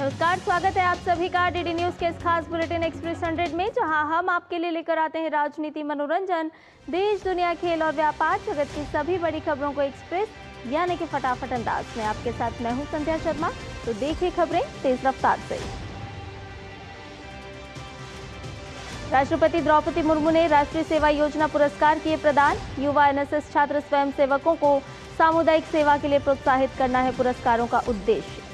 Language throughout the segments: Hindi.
नमस्कार, स्वागत है आप सभी का डीडी न्यूज के इस खास बुलेटिन एक्सप्रेस 100 में, जहां हम आपके लिए लेकर आते हैं राजनीति, मनोरंजन, देश दुनिया, खेल और व्यापार जगत की सभी बड़ी खबरों को एक्सप्रेस यानी कि फटाफट अंदाज में। आपके साथ मैं हूं संध्या शर्मा। तो देखिए खबरें तेज रफ्तार से। राष्ट्रपति द्रौपदी मुर्मू ने राष्ट्रीय सेवा योजना पुरस्कार किए प्रदान। युवा एनएसएस छात्र स्वयं सेवकों को सामुदायिक सेवा के लिए प्रोत्साहित करना है पुरस्कारों का उद्देश्य।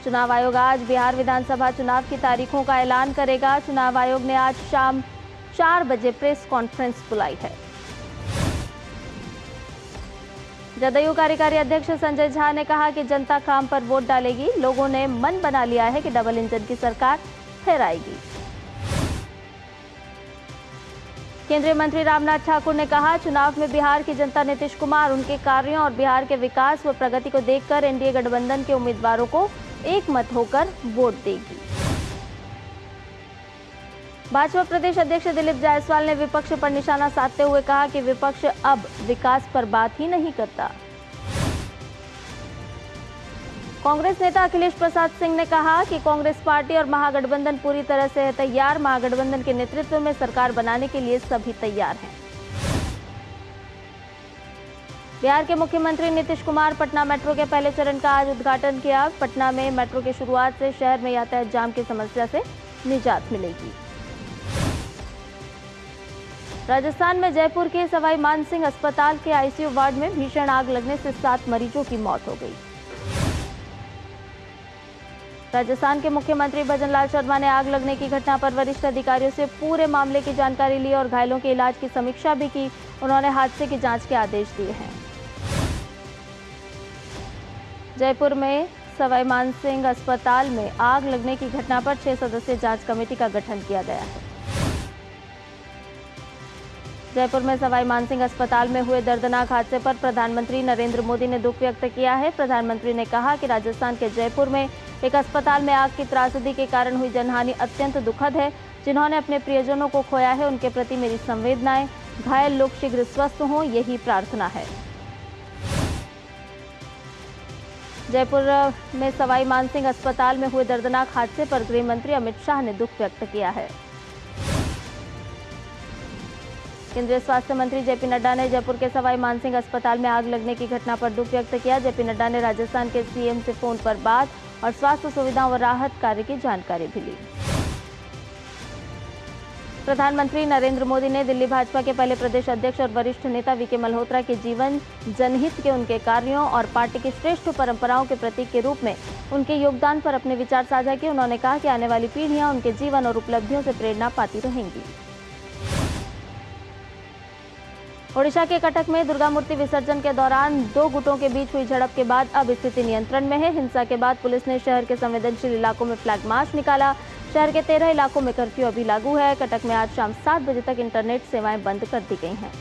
चुनाव आयोग आज बिहार विधानसभा चुनाव की तारीखों का ऐलान करेगा। चुनाव आयोग ने आज शाम 4 बजे प्रेस कॉन्फ्रेंस बुलाई है। जदयू कार्यकारी अध्यक्ष संजय झा ने कहा कि जनता काम पर वोट डालेगी। लोगों ने मन बना लिया है कि डबल इंजन की सरकार फिर आएगी। केंद्रीय मंत्री रामनाथ ठाकुर ने कहा, चुनाव में बिहार की जनता नीतीश कुमार, उनके कार्यों और बिहार के विकास व प्रगति को देखकर एनडीए गठबंधन के उम्मीदवारों को एक मत होकर वोट देगी। भाजपा प्रदेश अध्यक्ष दिलीप जायसवाल ने विपक्ष पर निशाना साधते हुए कहा कि विपक्ष अब विकास पर बात ही नहीं करता। कांग्रेस नेता अखिलेश प्रसाद सिंह ने कहा कि कांग्रेस पार्टी और महागठबंधन पूरी तरह से है तैयार। महागठबंधन के नेतृत्व में सरकार बनाने के लिए सभी तैयार हैं। बिहार के मुख्यमंत्री नीतीश कुमार पटना मेट्रो के पहले चरण का आज उद्घाटन किया। पटना में मेट्रो की शुरुआत से शहर में यातायात जाम की समस्या से निजात मिलेगी। राजस्थान में जयपुर के सवाई मानसिंह अस्पताल के आईसीयू वार्ड में भीषण आग लगने से 7 मरीजों की मौत हो गई। राजस्थान के मुख्यमंत्री भजनलाल शर्मा ने आग लगने की घटना पर वरिष्ठ अधिकारियों से पूरे मामले की जानकारी ली और घायलों के इलाज की समीक्षा भी की। उन्होंने हादसे की जांच के आदेश दिए हैं। जयपुर में सवाई मानसिंह अस्पताल में आग लगने की घटना पर 6 सदस्यीय जांच कमेटी का गठन किया गया है। जयपुर में सवाई मानसिंह अस्पताल में हुए दर्दनाक हादसे पर प्रधानमंत्री नरेंद्र मोदी ने दुख व्यक्त किया है। प्रधानमंत्री ने कहा कि राजस्थान के जयपुर में एक अस्पताल में आग की त्रासदी के कारण हुई जनहानि अत्यंत दुखद है। जिन्होंने अपने प्रियजनों को खोया है, उनके प्रति मेरी संवेदनाएं। घायल लोग शीघ्र स्वस्थ हों, यही प्रार्थना है। जयपुर में सवाई मानसिंह अस्पताल में हुए दर्दनाक हादसे पर गृह मंत्री अमित शाह ने दुख व्यक्त किया है। केंद्रीय स्वास्थ्य मंत्री जेपी नड्डा ने जयपुर के सवाई मानसिंह अस्पताल में आग लगने की घटना पर दुख व्यक्त किया। जेपी नड्डा ने राजस्थान के सीएम से फोन पर बात और स्वास्थ्य सुविधाओं व राहत कार्य की जानकारी भी ली। प्रधानमंत्री नरेंद्र मोदी ने दिल्ली भाजपा के पहले प्रदेश अध्यक्ष और वरिष्ठ नेता वीके मल्होत्रा के जीवन, जनहित के उनके कार्यों और पार्टी की श्रेष्ठ परंपराओं के प्रतीक के रूप में उनके योगदान पर अपने विचार साझा किए। उन्होंने कहा कि आने वाली पीढ़ियां उनके जीवन और उपलब्धियों से प्रेरणा पाती रहेंगी। ओडिशा के कटक में दुर्गा मूर्ति विसर्जन के दौरान 2 गुटों के बीच हुई झड़प के बाद अब स्थिति नियंत्रण में है। हिंसा के बाद पुलिस ने शहर के संवेदनशील इलाकों में फ्लैग मार्च निकाला। शहर के 13 इलाकों में कर्फ्यू अभी लागू है। कटक में आज शाम 7 बजे तक इंटरनेट सेवाएं बंद कर दी गई हैं।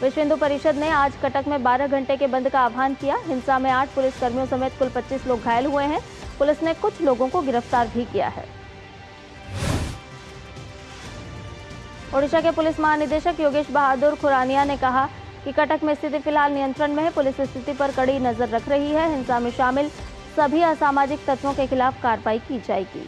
विश्व हिंदू परिषद ने आज कटक में 12 घंटे के बंद का आह्वान किया। हिंसा में 8 पुलिसकर्मियों समेत कुल 25 लोग घायल हुए हैं। पुलिस ने कुछ लोगों को गिरफ्तार भी किया है। ओडिशा के पुलिस महानिदेशक योगेश बहादुर खुरानिया ने कहा कि कटक में स्थिति फिलहाल नियंत्रण में है। पुलिस स्थिति पर कड़ी नजर रख रही है। हिंसा में शामिल सभी असामाजिक तत्वों के खिलाफ कार्रवाई की जाएगी।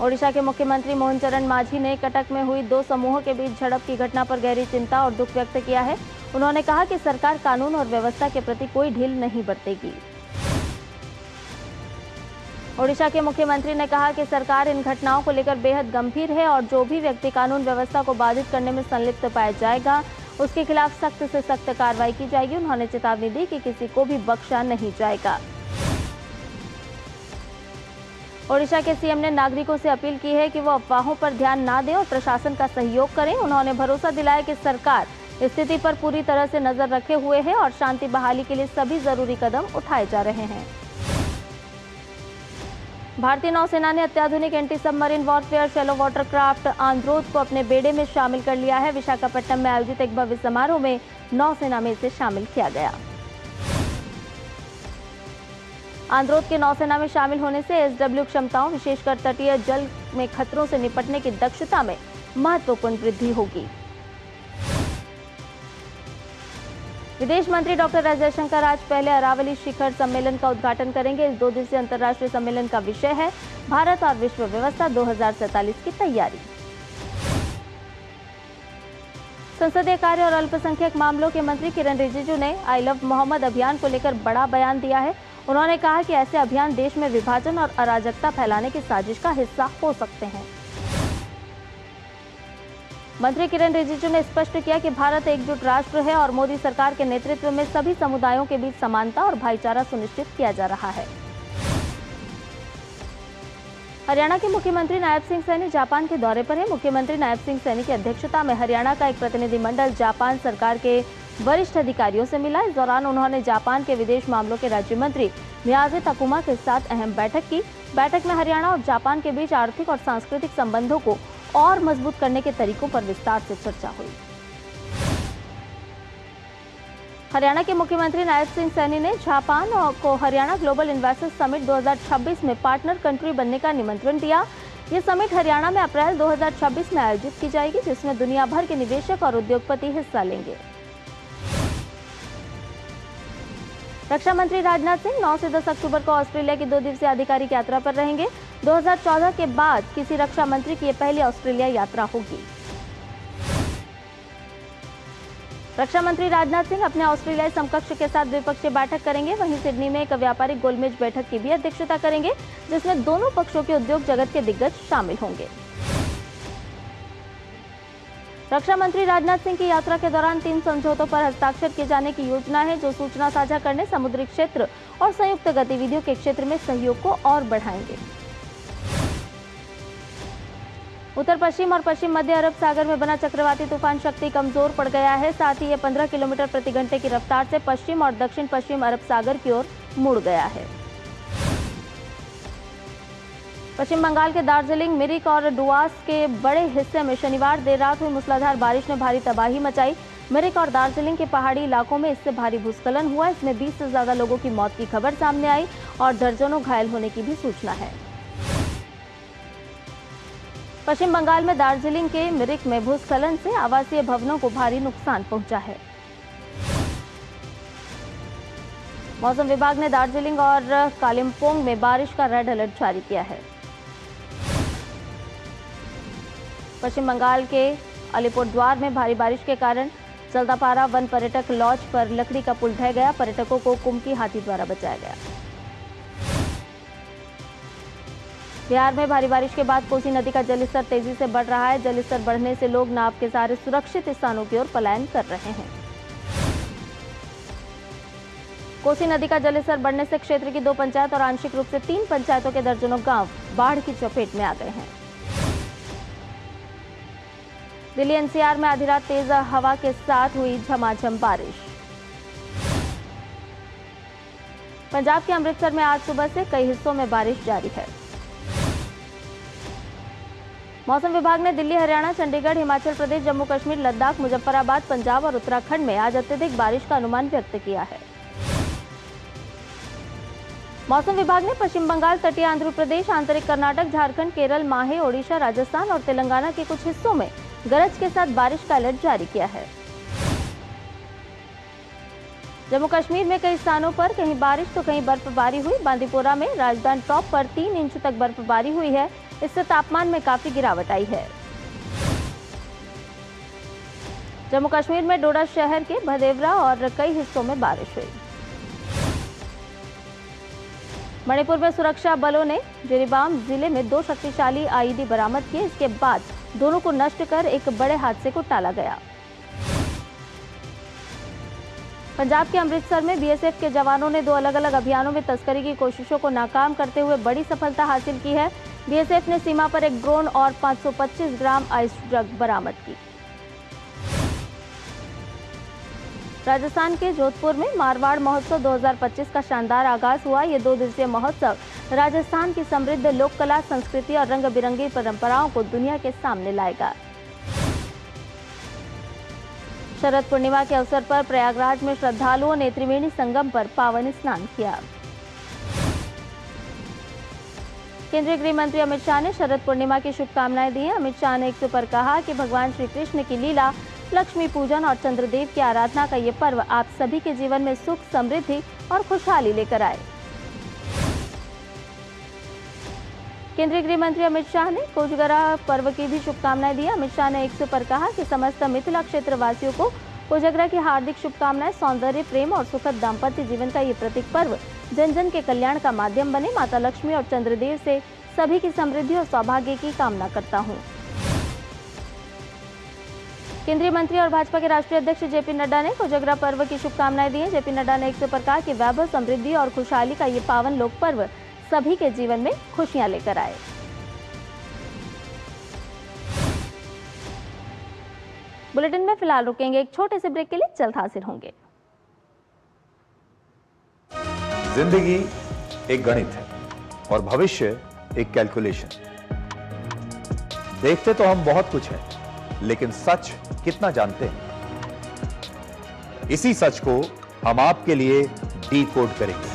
ओडिशा के मुख्यमंत्री मोहन चरण मांझी ने कटक में हुई 2 समूहों के बीच झड़प की घटना पर गहरी चिंता और दुख व्यक्त किया है। उन्होंने कहा कि सरकार कानून और व्यवस्था के प्रति कोई ढील नहीं बरतेगी। ओडिशा के मुख्यमंत्री ने कहा कि सरकार इन घटनाओं को लेकर बेहद गंभीर है और जो भी व्यक्ति कानून व्यवस्था को बाधित करने में संलिप्त पाया जाएगा, उसके खिलाफ सख्त से सख्त कार्रवाई की जाएगी। उन्होंने चेतावनी दी कि किसी को भी बख्शा नहीं जाएगा। ओडिशा के सीएम ने नागरिकों से अपील की है कि वो अफवाहों पर ध्यान ना दें और प्रशासन का सहयोग करें। उन्होंने भरोसा दिलाया कि सरकार स्थिति पर पूरी तरह से नजर रखे हुए है और शांति बहाली के लिए सभी जरूरी कदम उठाए जा रहे हैं। भारतीय नौसेना ने अत्याधुनिक anti submarine warfare shallow watercraft Androth को अपने बेड़े में शामिल कर लिया है। विशाखापट्टनम में आयोजित एक भव्य समारोह में नौसेना में इसे शामिल किया गया। आंद्रोथ के नौसेना में शामिल होने से एसडब्ल्यू क्षमताओं, विशेषकर तटीय जल में खतरों से निपटने की दक्षता में महत्वपूर्ण वृद्धि होगी। विदेश मंत्री डॉक्टर एस जयशंकर आज पहले अरावली शिखर सम्मेलन का उद्घाटन करेंगे। इस 2 दिवसीय अंतर्राष्ट्रीय सम्मेलन का विषय है भारत और विश्व व्यवस्था 2047 की तैयारी। संसदीय कार्य और अल्पसंख्यक मामलों के मंत्री किरण रिजिजू ने आई लव मोहम्मद अभियान को लेकर बड़ा बयान दिया है। उन्होंने कहा कि ऐसे अभियान देश में विभाजन और अराजकता फैलाने की साजिश का हिस्सा हो सकते हैं। मंत्री किरण रिजिजू ने स्पष्ट किया कि भारत एकजुट राष्ट्र है और मोदी सरकार के नेतृत्व में सभी समुदायों के बीच समानता और भाईचारा सुनिश्चित किया जा रहा है। हरियाणा के मुख्यमंत्री नायब सिंह सैनी जापान के दौरे पर है। मुख्यमंत्री नायब सिंह सैनी की अध्यक्षता में हरियाणा का एक प्रतिनिधिमंडल जापान सरकार के वरिष्ठ अधिकारियों से मिला। इस दौरान उन्होंने जापान के विदेश मामलों के राज्य मंत्री मियाज़ी तकुमा के साथ अहम बैठक की। बैठक में हरियाणा और जापान के बीच आर्थिक और सांस्कृतिक संबंधों को और मजबूत करने के तरीकों पर विस्तार से चर्चा हुई। हरियाणा के मुख्यमंत्री नायब सिंह सैनी ने जापान को हरियाणा ग्लोबल इन्वेस्टर्स समिट 2026 में पार्टनर कंट्री बनने का निमंत्रण दिया। ये समिट हरियाणा में अप्रैल 2026 में आयोजित की जाएगी, जिसमें दुनिया भर के निवेशक और उद्योगपति हिस्सा लेंगे। रक्षा मंत्री राजनाथ सिंह 9 से 10 अक्टूबर को ऑस्ट्रेलिया की 2 दिवसीय आधिकारिक यात्रा पर रहेंगे। 2014 के बाद किसी रक्षा मंत्री की यह पहली ऑस्ट्रेलिया यात्रा होगी। रक्षा मंत्री राजनाथ सिंह अपने ऑस्ट्रेलियाई समकक्ष के साथ द्विपक्षीय बैठक करेंगे। वहीं सिडनी में एक व्यापारिक गोलमेज बैठक की भी अध्यक्षता करेंगे, जिसमें दोनों पक्षों के उद्योग जगत के दिग्गज शामिल होंगे। रक्षा मंत्री राजनाथ सिंह की यात्रा के दौरान 3 समझौतों पर हस्ताक्षर किए जाने की योजना है, जो सूचना साझा करने, समुद्री क्षेत्र और संयुक्त गतिविधियों के क्षेत्र में सहयोग को और बढ़ाएंगे। उत्तर पश्चिम और पश्चिम मध्य अरब सागर में बना चक्रवाती तूफान शक्ति कमजोर पड़ गया है। साथ ही ये 15 किलोमीटर प्रति घंटे की रफ्तार से पश्चिम और दक्षिण पश्चिम अरब सागर की ओर मुड़ गया है। पश्चिम बंगाल के दार्जिलिंग, मिरिक और डुआस के बड़े हिस्से में शनिवार देर रात हुई मूसलाधार बारिश ने भारी तबाही मचाई। मिरिक और दार्जिलिंग के पहाड़ी इलाकों में इससे भारी भूस्खलन हुआ। इसमें 20 से ज्यादा लोगों की मौत की खबर सामने आई और दर्जनों घायल होने की भी सूचना है। पश्चिम बंगाल में दार्जिलिंग के मिरिक में भूस्खलन से आवासीय भवनों को भारी नुकसान पहुंचा है। मौसम विभाग ने दार्जिलिंग और कालिम्पोंग में बारिश का रेड अलर्ट जारी किया है। पश्चिम बंगाल के अलीपुरद्वार में भारी बारिश के कारण जल्दापारा वन पर्यटक लॉज पर लकड़ी का पुल ढह गया। पर्यटकों को कुमकी हाथी द्वारा बचाया गया। बिहार में भारी बारिश के बाद कोसी नदी का जलस्तर तेजी से बढ़ रहा है। जलस्तर बढ़ने से लोग नाव के सहारे सुरक्षित स्थानों की ओर पलायन कर रहे हैं। कोसी नदी का जलस्तर बढ़ने से क्षेत्र की 2 पंचायत और आंशिक रूप से 3 पंचायतों के दर्जनों गांव बाढ़ की चपेट में आ गए हैं। दिल्ली एनसीआर में आधी रात तेज हवा के साथ हुई झमाझम बारिश। पंजाब के अमृतसर में आज सुबह से कई हिस्सों में बारिश जारी है। मौसम विभाग ने दिल्ली, हरियाणा, चंडीगढ़, हिमाचल प्रदेश, जम्मू कश्मीर, लद्दाख, मुजफ्फराबाद, पंजाब और उत्तराखंड में आज अत्यधिक बारिश का अनुमान व्यक्त किया है। मौसम विभाग ने पश्चिम बंगाल, तटीय आंध्र प्रदेश, आंतरिक कर्नाटक, झारखंड, केरल, माहे, ओडिशा, राजस्थान और तेलंगाना के कुछ हिस्सों में गरज के साथ बारिश का अलर्ट जारी किया है। जम्मू कश्मीर में कई स्थानों पर कहीं बारिश तो कहीं बर्फबारी हुई। बांदीपोरा में राजधानी टॉप पर 3 इंच तक बर्फबारी हुई है। इससे तापमान में काफी गिरावट आई है। जम्मू कश्मीर में डोडा शहर के भदेवरा और कई हिस्सों में बारिश हुई। मणिपुर में सुरक्षा बलों ने जिरीबाम जिले में 2 शक्तिशाली आईईडी बरामद किए। इसके बाद दोनों को नष्ट कर एक बड़े हादसे को टाला गया। पंजाब के अमृतसर में बीएसएफ के जवानों ने 2 अलग अलग अभियानों में तस्करी की कोशिशों को नाकाम करते हुए बड़ी सफलता हासिल की है। बीएसएफ ने सीमा पर एक ड्रोन और 525 ग्राम आइस ड्रग बरामद की। राजस्थान के जोधपुर में मारवाड़ महोत्सव 2025 का शानदार आगाज हुआ। ये 2 दिवसीय महोत्सव राजस्थान की समृद्ध लोक कला, संस्कृति और रंग बिरंगी परंपराओं को दुनिया के सामने लाएगा। शरद पूर्णिमा के अवसर पर प्रयागराज में श्रद्धालुओं ने त्रिवेणी संगम पर पावन स्नान किया। केंद्रीय गृह मंत्री अमित शाह ने शरद पूर्णिमा की शुभकामनाएं दी हैं। अमित शाह ने एक ट्वीट पर कहा कि भगवान श्री कृष्ण की लीला लक्ष्मी पूजन और चंद्रदेव की आराधना का ये पर्व आप सभी के जीवन में सुख, समृद्धि और खुशहाली लेकर आए। केंद्रीय गृह मंत्री अमित शाह ने कोजगरा पर्व की भी शुभकामनाएं दी। अमित शाह ने एक्स पर कहा कि समस्त मिथिला क्षेत्र वासियों को कोजगरा की हार्दिक शुभकामनाएं। सौंदर्य, प्रेम और सुखद दाम्पत्य जीवन का ये प्रतीक पर्व जन जन के कल्याण का माध्यम बने। माता लक्ष्मी और चंद्रदेव से सभी की समृद्धि और सौभाग्य की कामना करता हूँ। केंद्रीय मंत्री और भाजपा के राष्ट्रीय अध्यक्ष जेपी नड्डा ने कोजगरा पर्व की शुभकामनाएं दी हैं। जेपी नड्डा ने एक्स पर कहा कि वैभव, समृद्धि और खुशहाली का ये पावन लोक पर्व सभी के जीवन में खुशियां लेकर आए। बुलेटिन में फिलहाल रुकेंगे एक छोटे से ब्रेक के लिए, जल्द हाजिर होंगे। जिंदगी एक गणित है और भविष्य एक कैलकुलेशन। देखते तो हम बहुत कुछ है, लेकिन सच कितना जानते हैं? इसी सच को हम आपके लिए डीकोड करेंगे।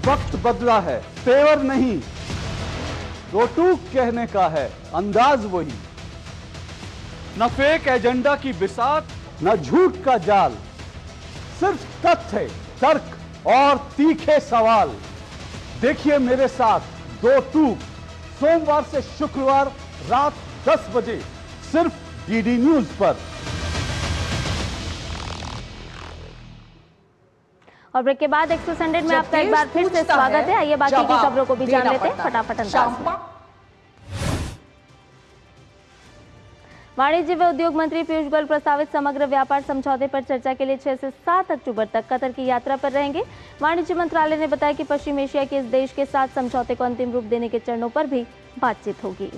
वक्त बदला है, तेवर नहीं, रोटूक कहने का है अंदाज वही। न फेक एजेंडा की बिसात, न झूठ का जाल, सिर्फ तथ्य, तर्क और तीखे सवाल। देखिए मेरे साथ दो टूक, सोमवार से शुक्रवार रात 10 बजे सिर्फ डीडी न्यूज पर। और ब्रेक के बाद एक्सो संडे में आपका एक बार फिर से स्वागत है। आइए बाकी की खबरों को भी जान लेते हैं फटाफट अंदाज में। वाणिज्य व उद्योग मंत्री पीयूष गोयल प्रस्तावित समग्र व्यापार समझौते पर चर्चा के लिए 6 से 7 अक्टूबर तक कतर की यात्रा पर रहेंगे। वाणिज्य मंत्रालय ने बताया कि पश्चिम एशिया के इस देश के साथ समझौते को अंतिम रूप देने के चरणों पर भी बातचीत होगी।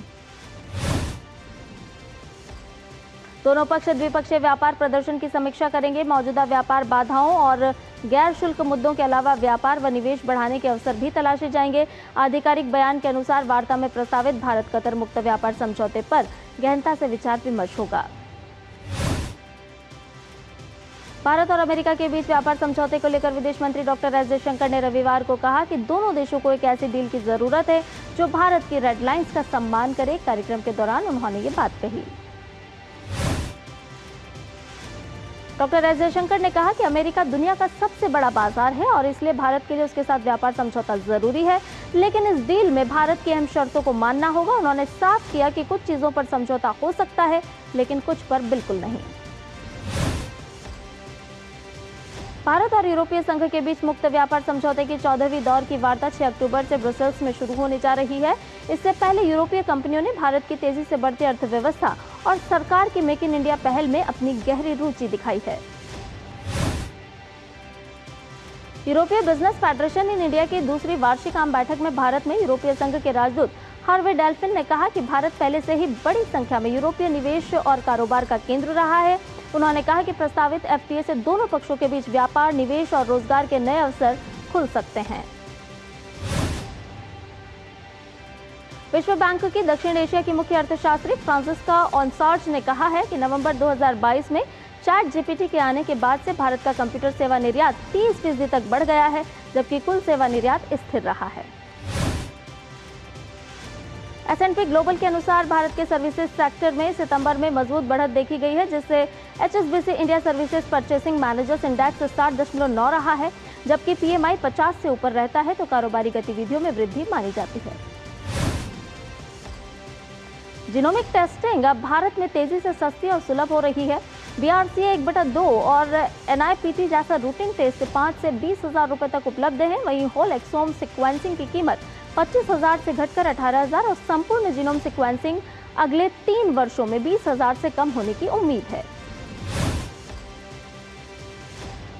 दोनों पक्ष द्विपक्षीय व्यापार प्रदर्शन की समीक्षा करेंगे। मौजूदा व्यापार बाधाओं और गैर शुल्क मुद्दों के अलावा व्यापार व निवेश बढ़ाने के अवसर भी तलाशे जाएंगे। आधिकारिक बयान के अनुसार वार्ता में प्रस्तावित भारत कतर मुक्त व्यापार समझौते पर गहनता से विचार विमर्श होगा। भारत और अमेरिका के बीच व्यापार समझौते को लेकर विदेश मंत्री डॉक्टर एस जयशंकर ने रविवार को कहा कि दोनों देशों को एक ऐसी डील की जरूरत है जो भारत की रेड लाइंस का सम्मान करे। कार्यक्रम के दौरान उन्होंने ये बात कही। डॉक्टर एस जयशंकर ने कहा कि अमेरिका दुनिया का सबसे बड़ा बाजार है और इसलिए भारत के लिए उसके साथ व्यापार समझौता जरूरी है, लेकिन इस डील में भारत की अहम शर्तों को मानना होगा। उन्होंने साफ किया कि कुछ चीजों पर समझौता हो सकता है, लेकिन कुछ पर बिल्कुल नहीं। भारत और यूरोपीय संघ के बीच मुक्त व्यापार समझौते की 14वीं दौर की वार्ता 6 अक्टूबर से ब्रसेल्स में शुरू होने जा रही है। इससे पहले यूरोपीय कंपनियों ने भारत की तेजी से बढ़ती अर्थव्यवस्था और सरकार की मेक इन इंडिया पहल में अपनी गहरी रुचि दिखाई है। यूरोपीय बिजनेस फेडरेशन इन इंडिया की दूसरी वार्षिक आम बैठक में भारत में यूरोपीय संघ के राजदूत हार्वे डेल्फिन ने कहा कि भारत पहले से ही बड़ी संख्या में यूरोपीय निवेश और कारोबार का केंद्र रहा है। उन्होंने कहा कि प्रस्तावित एफटीए से दोनों पक्षों के बीच व्यापार, निवेश और रोजगार के नए अवसर खुल सकते हैं। विश्व बैंक की दक्षिण एशिया की मुख्य अर्थशास्त्री फ्रांसिस्का ऑनसार्च ने कहा है कि नवंबर 2022 में चैट जीपीटी के आने के बाद से भारत का कंप्यूटर सेवा निर्यात 30% तक बढ़ गया है, जबकि कुल सेवा निर्यात स्थिर रहा है। S&P ग्लोबल के अनुसार भारत के सर्विसेज सेक्टर में सितंबर में मजबूत बढ़त देखी गई है, जिससे HSBC India services purchasing managers index 60.9 रहा है, जबकि PMI 50 से ऊपर रहता है तो कारोबारी गतिविधियों में वृद्धि मानी जाती है। जीनोमिक टेस्टिंग अब भारत में तेजी से सस्ती और सुलभ हो रही है। BRCA 1/2 और NIPT जैसा रूटीन टेस्ट 5 से 20,000 रुपए तक उपलब्ध है। वहीं होल एक्सोम सिक्वेंसिंग की कीमत 25,000 से घटकर 18,000 और संपूर्ण जीनोम सिक्वेंसिंग अगले 3 वर्षों में 20,000 से कम होने की उम्मीद है।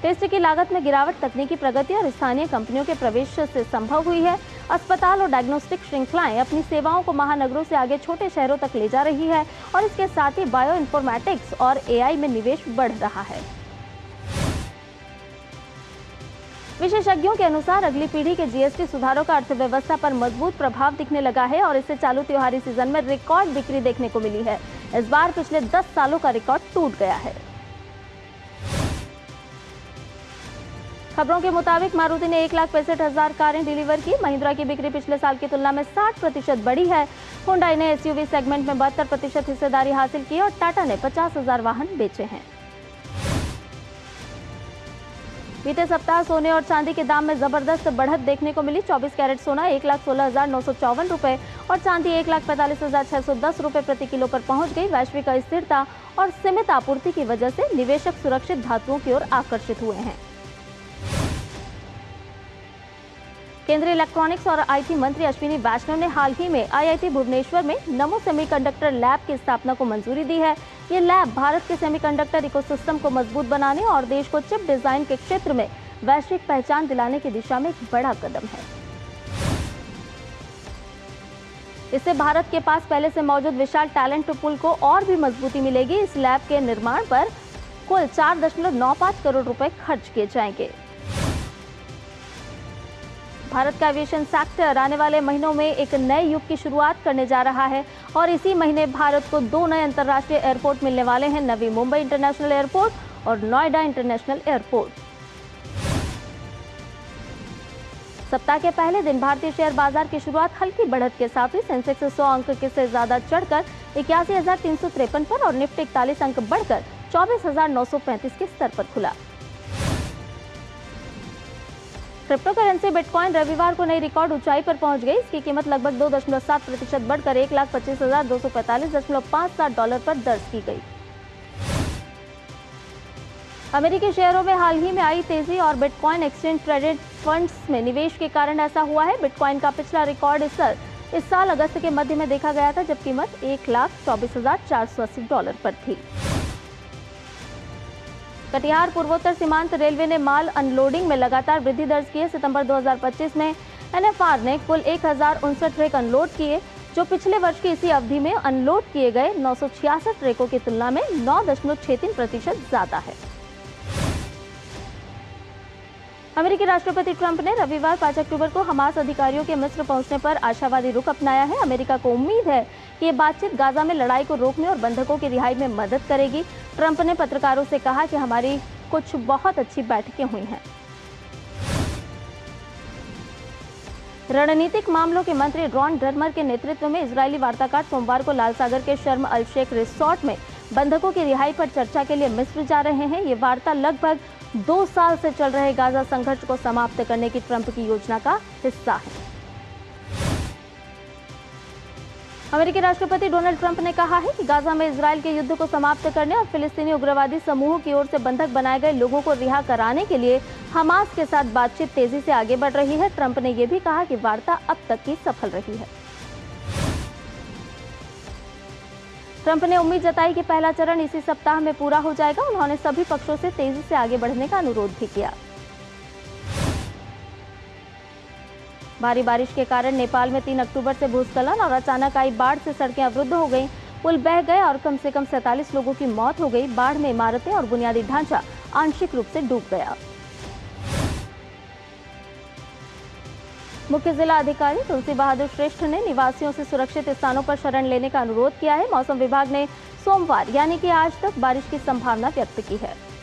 टेस्ट की लागत में गिरावट तकनीकी प्रगति और स्थानीय कंपनियों के प्रवेश से संभव हुई है। अस्पताल और डायग्नोस्टिक श्रृंखलाएं अपनी सेवाओं को महानगरों से आगे छोटे शहरों तक ले जा रही है और इसके साथ ही बायो इन्फॉर्मेटिक्स और AI में निवेश बढ़ रहा है। विशेषज्ञों के अनुसार अगली पीढ़ी के GST सुधारों का अर्थव्यवस्था पर मजबूत प्रभाव दिखने लगा है और इससे चालू त्योहारी सीजन में रिकॉर्ड बिक्री देखने को मिली है। इस बार पिछले 10 सालों का रिकॉर्ड टूट गया है। खबरों के मुताबिक मारुति ने 1,65,000 कारें डिलीवर की। महिंद्रा की बिक्री पिछले साल की तुलना में 60% बढ़ी है। हुंडई ने एसयूवी सेगमेंट में 72% हिस्सेदारी हासिल की और टाटा ने 50,000 वाहन बेचे हैं। बीते सप्ताह सोने और चांदी के दाम में जबरदस्त बढ़त देखने को मिली। 24 कैरेट सोना 1,16,954 रुपए और चांदी 1,45,610 रुपए प्रति किलो पर पहुंच गई। वैश्विक अस्थिरता और सीमित आपूर्ति की वजह से निवेशक सुरक्षित धातुओं की ओर आकर्षित हुए हैं। केंद्रीय इलेक्ट्रॉनिक्स और आईटी मंत्री अश्विनी वैष्णव ने हाल ही में आईआईटी भुवनेश्वर में नमो सेमीकंडक्टर लैब की स्थापना को मंजूरी दी है। ये लैब भारत के सेमीकंडक्टर इकोसिस्टम को मजबूत बनाने और देश को चिप डिजाइन के क्षेत्र में वैश्विक पहचान दिलाने की दिशा में एक बड़ा कदम है। इससे भारत के पास पहले से मौजूद विशाल टैलेंट पूल को और भी मजबूती मिलेगी। इस लैब के निर्माण पर कुल 4.95 करोड़ रुपए खर्च किए जाएंगे। भारत का एविएशन सेक्टर आने वाले महीनों में एक नए युग की शुरुआत करने जा रहा है और इसी महीने भारत को 2 नए अंतर्राष्ट्रीय एयरपोर्ट मिलने वाले हैं, नवी मुंबई इंटरनेशनल एयरपोर्ट और नोएडा इंटरनेशनल एयरपोर्ट। सप्ताह के पहले दिन भारतीय शेयर बाजार की शुरुआत हल्की बढ़त के साथ हुई। सेंसेक्स 100 अंक से ज्यादा चढ़कर 81,353 पर और निफ्टी 41 अंक बढ़कर 24,935 के स्तर पर खुला। क्रिप्टो करेंसी बिटकॉइन रविवार को नई रिकॉर्ड ऊंचाई पर पहुंच गई। इसकी कीमत लगभग 2.7% बढ़कर 1,25,245.57 डॉलर पर दर्ज की गई। अमेरिकी शेयरों में हाल ही में आई तेजी और बिटकॉइन एक्सचेंज ट्रेडेड फंड्स में निवेश के कारण ऐसा हुआ है। बिटकॉइन का पिछला रिकॉर्ड इस साल अगस्त के मध्य में देखा गया था, जब कीमत 1,24,480 डॉलर पर थी। कटिहार पूर्वोत्तर सीमांत रेलवे ने माल अनलोडिंग में लगातार वृद्धि दर्ज की है। सितंबर 2025 में एनएफआर ने कुल 1,059 ट्रक अनलोड किए, जो पिछले वर्ष की इसी अवधि में अनलोड किए गए 966 ट्रकों की तुलना में 9.63% ज्यादा है। अमेरिकी राष्ट्रपति ट्रंप ने रविवार 5 अक्टूबर को हमास अधिकारियों के मिस्र पहुंचने पर आशावादी रुख अपनाया है। अमेरिका को उम्मीद है कि ये बातचीत गाजा में लड़ाई को रोकने और बंधकों की रिहाई में मदद करेगी। ट्रंप ने पत्रकारों से कहा कि हमारी कुछ बहुत अच्छी बैठकें हुई हैं। रणनीतिक मामलों के मंत्री रॉन डर्मर के नेतृत्व में इजरायली वार्ताकार सोमवार को लाल सागर के शर्म अल शेख रिसोर्ट में बंधकों की रिहाई पर चर्चा के लिए मिस्र जा रहे हैं। ये वार्ता लगभग 2 साल से चल रहे गाजा संघर्ष को समाप्त करने की ट्रंप की योजना का हिस्सा है। अमेरिकी राष्ट्रपति डोनाल्ड ट्रंप ने कहा है कि गाजा में इजरायल के युद्ध को समाप्त करने और फिलिस्तीनी उग्रवादी समूहों की ओर से बंधक बनाए गए लोगों को रिहा कराने के लिए हमास के साथ बातचीत तेजी से आगे बढ़ रही है। ट्रंप ने यह भी कहा कि वार्ता अब तक की सफल रही है। ट्रंप ने उम्मीद जताई कि पहला चरण इसी सप्ताह में पूरा हो जाएगा। उन्होंने सभी पक्षों से तेजी से आगे बढ़ने का अनुरोध भी किया। भारी बारिश के कारण नेपाल में 3 अक्टूबर से भूस्खलन और अचानक आई बाढ़ से सड़कें अवरुद्ध हो गईं, पुल बह गए और कम से कम 47 लोगों की मौत हो गई। बाढ़ में इमारतें और बुनियादी ढांचा आंशिक रूप से डूब गया। मुख्य जिला अधिकारी तुलसी बहादुर श्रेष्ठ ने निवासियों से सुरक्षित स्थानों पर शरण लेने का अनुरोध किया है। मौसम विभाग ने सोमवार यानी कि आज तक बारिश की संभावना व्यक्त की है।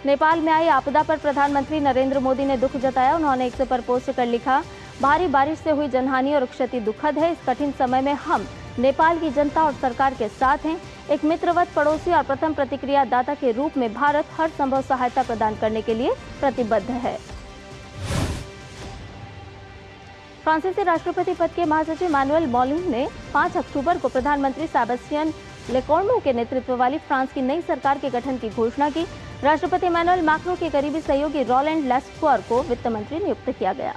नेपाल में आई आपदा पर प्रधानमंत्री नरेंद्र मोदी ने दुख जताया। उन्होंने एक्स पर पोस्ट कर लिखा, भारी बारिश से हुई जनहानि और क्षति दुखद है। इस कठिन समय में हम नेपाल की जनता और सरकार के साथ हैं। एक मित्रवत पड़ोसी और प्रथम प्रतिक्रिया दाता के रूप में भारत हर संभव सहायता प्रदान करने के लिए प्रतिबद्ध है। फ्रांसीसी राष्ट्रपति पद के महासचिव मैनुएल मॉलिन ने 5 अक्टूबर को प्रधानमंत्री सेबेस्टियन लेकोर्नु के नेतृत्व वाली फ्रांस की नई सरकार के गठन की घोषणा की। राष्ट्रपति मैनुएल मैक्रों के करीबी सहयोगी रोलैंड लेस्क्वार को वित्त मंत्री नियुक्त किया गया।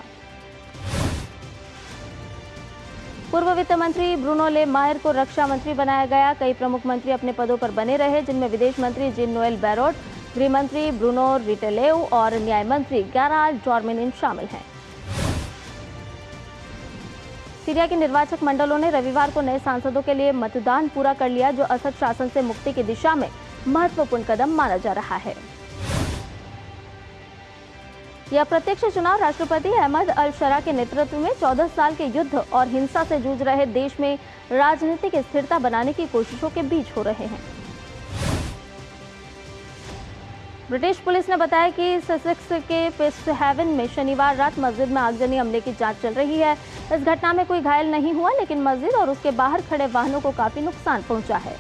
पूर्व वित्त मंत्री ब्रूनो ले मायर को रक्षा मंत्री बनाया गया। कई प्रमुख मंत्री अपने पदों पर बने रहे, जिनमें विदेश मंत्री जीन नोएल बैरोट, गृह मंत्री ब्रूनो रिटेलेव और न्याय मंत्री गैराल्ड डॉर्मेनिन शामिल हैं। सीरिया के निर्वाचक मंडलों ने रविवार को नए सांसदों के लिए मतदान पूरा कर लिया, जो असद शासन से मुक्ति की दिशा में महत्वपूर्ण कदम माना जा रहा है। यह अप्रत्यक्ष चुनाव राष्ट्रपति अहमद अल शरा के नेतृत्व में 14 साल के युद्ध और हिंसा से जूझ रहे देश में राजनीतिक स्थिरता बनाने की कोशिशों के बीच हो रहे हैं। ब्रिटिश पुलिस ने बताया कि ससेक्स के पेस्टहेवन में शनिवार रात मस्जिद में आगजनी हमले की जांच चल रही है। इस घटना में कोई घायल नहीं हुआ, लेकिन मस्जिद और उसके बाहर खड़े वाहनों को काफी नुकसान पहुंचा है।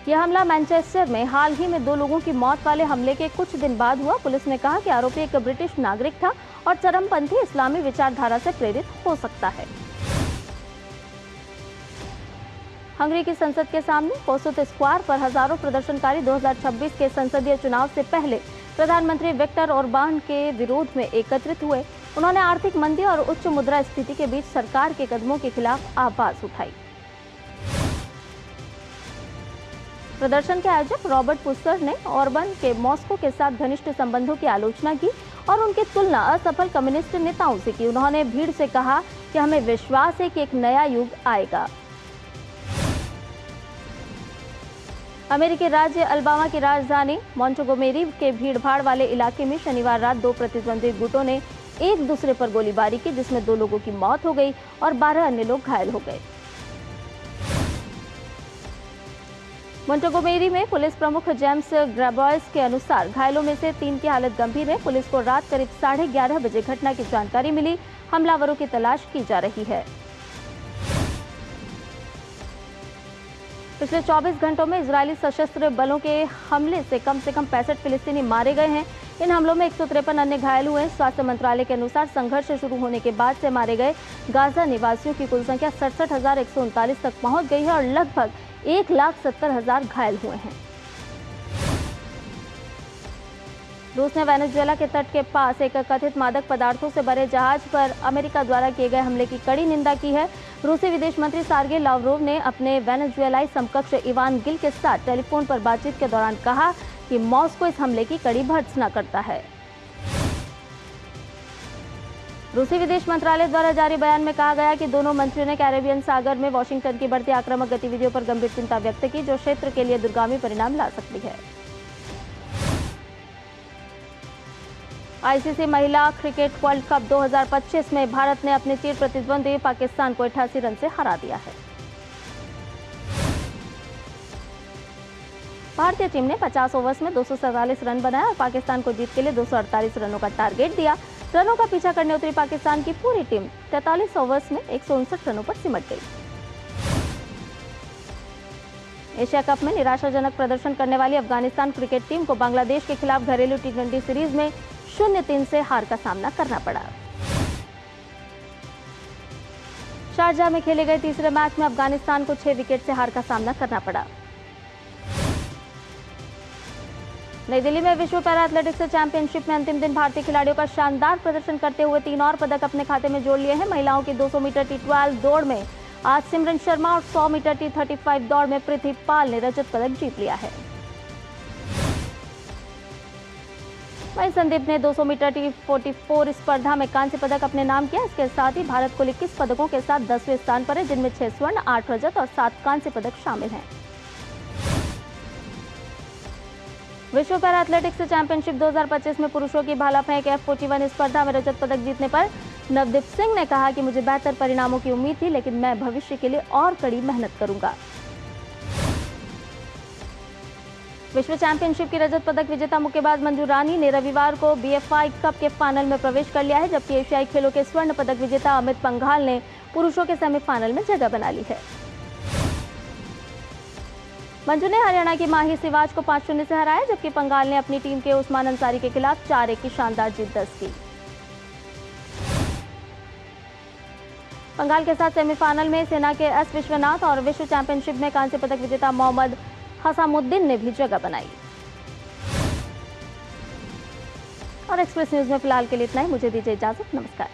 यह हमला मैनचेस्टर में हाल ही में 2 लोगों की मौत वाले हमले के कुछ दिन बाद हुआ। पुलिस ने कहा कि आरोपी एक ब्रिटिश नागरिक था और चरमपंथी इस्लामी विचारधारा से प्रेरित हो सकता है। हंगरी की संसद के सामने कोसुत स्क्वायर पर हजारों प्रदर्शनकारी 2026 के संसदीय चुनाव से पहले प्रधानमंत्री विक्टर ओरबान के विरोध में एकत्रित हुए। उन्होंने आर्थिक मंदी और उच्च मुद्रा स्थिति के बीच सरकार के कदमों के खिलाफ आवाज उठाई। प्रदर्शन के आयोजक रॉबर्ट पुस्तर ने ओरबान के मॉस्को के साथ घनिष्ठ संबंधों की आलोचना की और उनकी तुलना असफल कम्युनिस्ट नेताओं से की। उन्होंने भीड़ से कहा कि हमें विश्वास है कि एक नया युग आएगा। अमेरिकी राज्य अल्बामा की राजधानी मॉन्टगोमेरी के भीड़भाड़ वाले इलाके में शनिवार रात 2 प्रतिद्वंदी गुटों ने एक दूसरे पर गोलीबारी की, जिसमें 2 लोगों की मौत हो गई और 12 अन्य लोग घायल हो गए। मॉन्टगोमेरी में पुलिस प्रमुख जेम्स ग्रेबॉयस के अनुसार घायलों में से 3 की हालत गंभीर है। पुलिस को रात करीब 11:30 बजे घटना की जानकारी मिली। हमलावरों की तलाश की जा रही है। पिछले 24 घंटों में इजरायली सशस्त्र बलों के हमले से कम 65 फिलिस्तीनी मारे गए हैं। इन हमलों में 153 अन्य घायल हुए। स्वास्थ्य मंत्रालय के अनुसार संघर्ष शुरू होने के बाद से मारे गए गाजा निवासियों की कुल संख्या 67,139 तक पहुंच गई है और लगभग 1,70,000 घायल हुए हैं। रूस ने वेनेजुएला के तट के पास एक कथित मादक पदार्थों से भरे जहाज पर अमेरिका द्वारा किए गए हमले की कड़ी निंदा की है। रूसी विदेश मंत्री सर्गेई लावरोव ने अपने वेनेजुएलाई समकक्ष इवान गिल के साथ टेलीफोन पर बातचीत के दौरान कहा कि मॉस्को इस हमले की कड़ी भर्त्सना करता है। रूसी विदेश मंत्रालय द्वारा जारी बयान में कहा गया कि दोनों मंत्रियों ने कैरेबियन सागर में वाशिंगटन की बढ़ती आक्रामक गतिविधियों पर गंभीर चिंता व्यक्त की, जो क्षेत्र के लिए दूरगामी परिणाम ला सकती है। आईसीसी महिला क्रिकेट वर्ल्ड कप 2025 में भारत ने अपने चिर प्रतिद्वंदी पाकिस्तान को 88 रन से हरा दिया है। भारतीय टीम ने 50 ओवर्स में 247 रन बनाए और पाकिस्तान को जीत के लिए 248 रनों का टारगेट दिया। रनों का पीछा करने उतरी पाकिस्तान की पूरी टीम 43 ओवर्स में 159 रनों पर सिमट गई। एशिया कप में निराशाजनक प्रदर्शन करने वाली अफगानिस्तान क्रिकेट टीम को बांग्लादेश के खिलाफ घरेलू T20 सीरीज में 0-3 से हार का सामना करना पड़ा। शारजाह में खेले गए तीसरे मैच में अफगानिस्तान को 6 विकेट से हार का सामना करना पड़ा। नई दिल्ली में विश्व पैरा एथलेटिक्स चैंपियनशिप में अंतिम दिन भारतीय खिलाड़ियों का शानदार प्रदर्शन करते हुए 3 और पदक अपने खाते में जोड़ लिए हैं। महिलाओं की 200 मीटर T12 दौड़ में आज सिमरन शर्मा और 100 मीटर T35 दौड़ में प्रीति पाल ने रजत पदक जीत लिया है। वहीं संदीप ने 200 मीटर T44 स्पर्धा में कांस्य पदक अपने नाम किया। इसके साथ ही भारत कुल 21 पदकों के साथ 10वें स्थान पर है, जिनमें 6 स्वर्ण, 8 रजत और 7 कांस्य पदक शामिल हैं। विश्व पैरा एथलेटिक्स चैंपियनशिप 2025 में पुरुषों की भाला फेंक F41 स्पर्धा में रजत पदक जीतने पर नवदीप सिंह ने कहा कि मुझे बेहतर परिणामों की उम्मीद थी, लेकिन मैं भविष्य के लिए और कड़ी मेहनत करूंगा। विश्व चैंपियनशिप की रजत पदक विजेता मुक्केबाज मंजू रानी ने रविवार को BFI कप के फाइनल में प्रवेश कर लिया है, जबकि एशियाई खेलों के स्वर्ण पदक विजेता अमित पंघाल ने पुरुषों के सेमीफाइनल में जगह बना ली है। मंजू ने हरियाणा की माही सिवाज को 5-0 से हराया, जबकि पंघाल ने अपनी टीम के उस्मान अंसारी के खिलाफ 4-1 की शानदार जीत दर्ज की। पंघाल के साथ सेमीफाइनल में सेना के S विश्वनाथ और विश्व चैंपियनशिप में कांस्य पदक विजेता मोहम्मद हसामुद्दीन ने भी जगह बनाई। और एक्सप्रेस न्यूज में फिलहाल के लिए इतना ही। मुझे दीजिए इजाजत। नमस्कार।